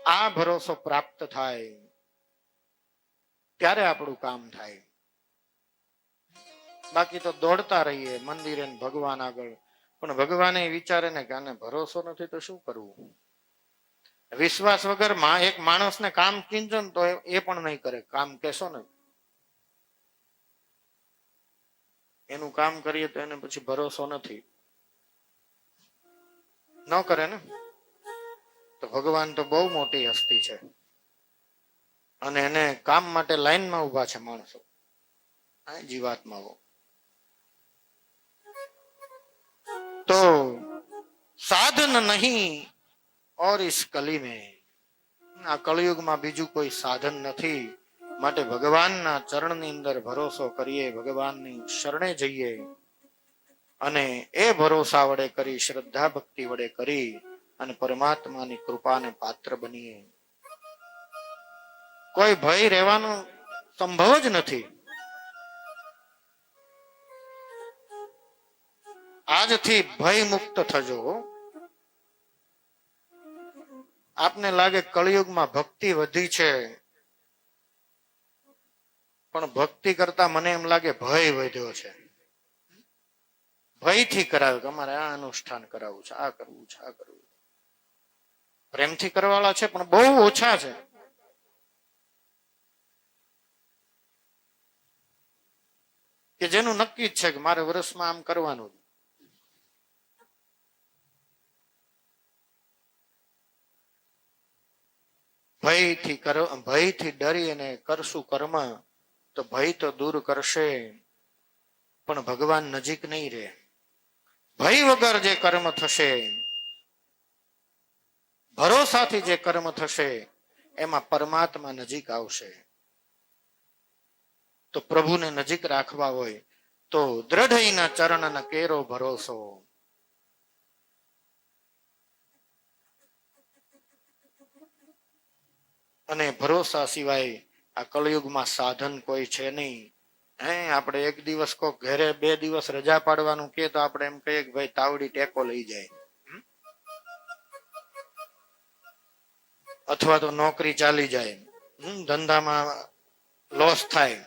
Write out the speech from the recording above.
આ ભરોસો પ્રાપ્ત થાય ત્યારે આપણું કામ થાય. બાકી તો દોડતા રહીએ મંદિરે ભગવાન આગળ, પણ ભગવાને વિચારે ને કે આને ભરોસો નથી તો શું કરવું. વિશ્વાસ વગર એક માણસને કામ કીંચો ને તો એ પણ નહીં કરે. કામ કેશો ને એનું કામ કરીએ તો એને પછી ભરોસો નથી, ન કરે ને. તો ભગવાન તો બહુ મોટી હસ્તી છે અને એને કામ માટે લાઈનમાં ઉભા છે માણસો, જીવાત્માઓ. તો સાધન નહીં और इस कली में, આ કળિયુગમાં બીજું કોઈ સાધન નથી. માટે ભગવાનના ચરણની અંદર ભરોસો કરીએ, ભગવાનની શરણે જઈએ અને એ ભરોસા વડે કરી, શ્રદ્ધા ભક્તિ વડે કરી અને પરમાત્માની કૃપાને પાત્ર બનીએ. કોઈ ભય રહેવાનો સંભવ જ નથી. આજથી ભય મુક્ત થજો. આપને લાગે કળિયુગમાં ભક્તિ વધી છે, પણ ભક્તિ કરતા મને એમ લાગે ભય વધ્યો છે. ભયથી કરાવે કે અમારે આ અનુષ્ઠાન કરાવવું છે, આ કરવું છે, આ કરવું. પ્રેમથી કરવાવાળા છે પણ બહુ ઓછા છે. કે જેનું નક્કી જ છે કે મારે વર્ષમાં આમ કરવાનું. ભયથી ડરી અને કરશું કર્મ તો ભય તો દૂર કરશે, પણ ભગવાન નજીક નહીં રહે. ભય વગર જે કર્મ થશે, ભરોસાથી જે કર્મ થશે, એમાં પરમાત્મા નજીક આવશે. તો પ્રભુને નજીક રાખવા હોય તો દ્રઢઈના ચરણ કેરો ભરોસો. અને ભરોસા સિવાય આ કળિયુગમાં સાધન કોઈ છે નહીં. આપણે એક દિવસ કોક ઘરે 2 દિવસ રજા પાડવાનું કે તો આપણે એમ કહીએ કે ભાઈ તાવડી ટેકો લઈ જાય, અથવા તો નોકરી ચાલી જાય, ધંધામાં લોસ થાય,